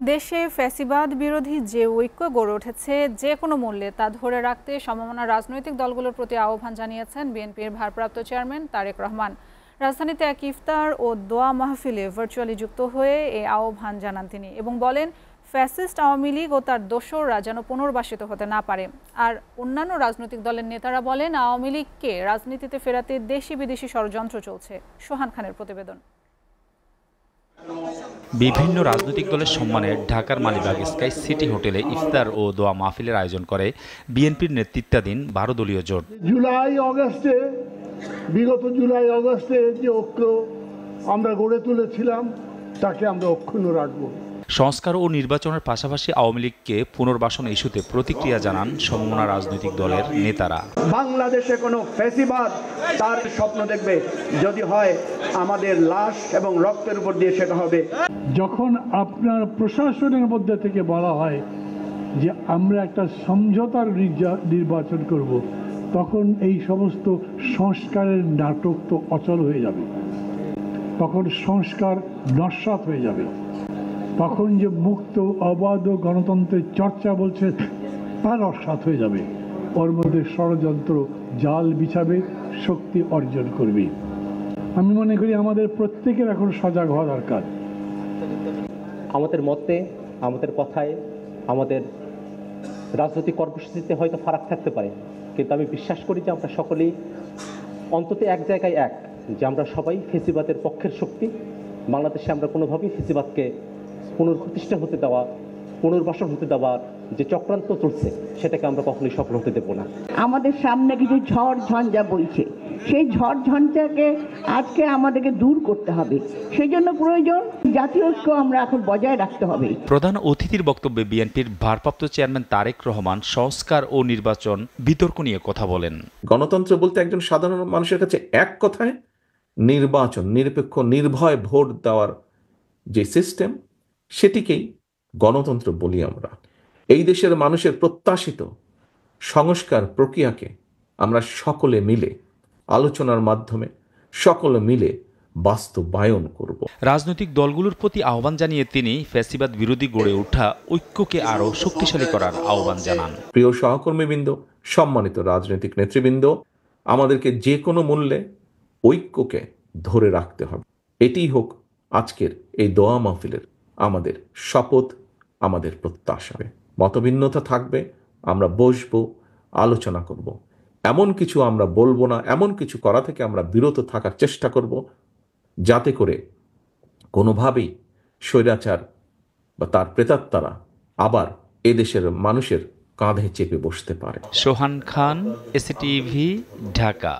দেশে ফ্যাসিবাদ বিরোধী যে ঐক্য গড়ে উঠেছে যে কোনো মূল্যে তা ধরে রাখতে সমমনা রাজনৈতিক দলগুলোর প্রতি আহ্বান জানিয়েছেন বিএনপির ভারপ্রাপ্ত চেয়ারম্যান তারেক রহমান। রাজধানীতে এক ইফতার ও দোয়া মাহফিলে ভার্চুয়ালি যুক্ত হয়ে এই আহ্বান জানান তিনি এবং বলেন, ফ্যাসিস্ট আওয়ামী লীগ ও তার দোসররা যেন পুনর্বাসিত হতে না পারে। আর অন্যান্য রাজনৈতিক দলের নেতারা বলেন, আওয়ামী লীগকে রাজনীতিতে ফেরাতে দেশি বিদেশি ষড়যন্ত্র চলছে। সোহান খানের প্রতিবেদন। বিভিন্ন রাজনৈতিক দলের সম্মানে ঢাকার মালিবাগ স্কাই সিটি হোটেলে ইফতার ও দোয়া মাহফিলের আয়োজন করে বিএনপির নেতৃত্বাধীন 12 দলীয় জোট। বিগত জুলাই আগস্টে যে ঐক্য আমরা গড়ে তুলেছিলাম তাকে আমরা অক্ষুণ্ণ রাখবো। সংস্কার ও নির্বাচনের পাশাপাশি আওয়ামী লীগকে পুনর্বাসন ইস্যুতে প্রতিক্রিয়া জানান সমমনা রাজনৈতিক দলের নেতারা। বাংলাদেশে কোনো ফ্যাসিবাদ তার স্বপ্ন দেখবে, যদি হয় আমাদের লাশ এবং রক্তের উপর দিয়ে সেটা হবে। যখন আপনার প্রশাসনের মধ্যে থেকে বলা হয় যে আমরা একটা সমঝোতার নির্বাচন করব, তখন এই সমস্ত সংস্কারের নাটক তো অচল হয়ে যাবে, তখন সংস্কার নস্যাৎ হয়ে যাবে, তখন যে মুক্ত অবাধ গণতন্ত্রের চর্চা বলছে তা নস্যাৎ হয়ে যাবে। ওর মধ্যে ষড়যন্ত্র জাল বিছাবে, শক্তি অর্জন করবে। আমি মনে করি আমাদের প্রত্যেকের এখন সজাগ হওয়া দরকার। আমাদের মতে, আমাদের কথায়, আমাদের রাজনৈতিক কর্মসূচিতে হয়তো ফারাক থাকতে পারে, কিন্তু আমি বিশ্বাস করি যে আমরা সকলেই অন্তত এক জায়গায় যে আমরা সবাই ফেসিবাদের পক্ষের শক্তি। বাংলাদেশে আমরা কোনোভাবেই ফেসিবাদকে পুনর্প্রতিষ্ঠা হতে দেওয়া, পুনর্বাসন হতে দেওয়ার যে চক্রান্ত চলছে সেটাকে আমরা কখনোই সফল হতে দেব না। আমাদের সামনে কিছু ঝড় ঝঞ্ঝা বইছে, সেই ঝড় ঝঞ্ঝাকে আজকে আমাদেরকে দূর করতে হবে। সেই জন্য প্রয়োজন জাতীয় ঐক্য আমরা এখন বজায় রাখতে হবে। প্রধান অতিথির বক্তব্যে বিএনপির ভারপ্রাপ্ত চেয়ারম্যান তারেক রহমান সংস্কার ও নির্বাচন বিতর্ক নিয়ে কথা বলেন। গণতন্ত্র বলতে একজন সাধারণ মানুষের কাছে এক কথায় নির্বাচন, নিরপেক্ষ নির্ভয় ভোট দেওয়ার যে সিস্টেম, সেটিকেই গণতন্ত্র বলি আমরা। এই দেশের মানুষের প্রত্যাশিত সংস্কার প্রক্রিয়াকে আমরা সকলে মিলে আলোচনার মাধ্যমে সকলে মিলে বাস্তবায়ন করব। রাজনৈতিক দলগুলোর প্রতি আহ্বান জানিয়ে তিনি ফ্যাসিবাদ বিরোধী গড়ে ওঠা ঐক্যকে আরও শক্তিশালী করার আহ্বান জানান। প্রিয় সহকর্মীবৃন্দ, সম্মানিত রাজনৈতিক নেতৃবৃন্দ, আমাদেরকে যে কোনো মূল্যে ঐক্যকে ধরে রাখতে হবে। এটিই হোক আজকের এই দোয়া মাহফিলের আমাদের শপথ, আমাদের প্রত্যাশা। মতভিন্নতা থাকবে, আমরা বসবো, আলোচনা করব। এমন কিছু আমরা বলবো না, এমন কিছু করা থেকে আমরা বিরত থাকার চেষ্টা করব, যাতে করে কোনোভাবেই স্বৈরাচার বা তার প্রেতাত্মারা আবার এদেশের মানুষের কাঁধে চেপে বসতে পারে। সোহান খান, এসিটিভি, ঢাকা।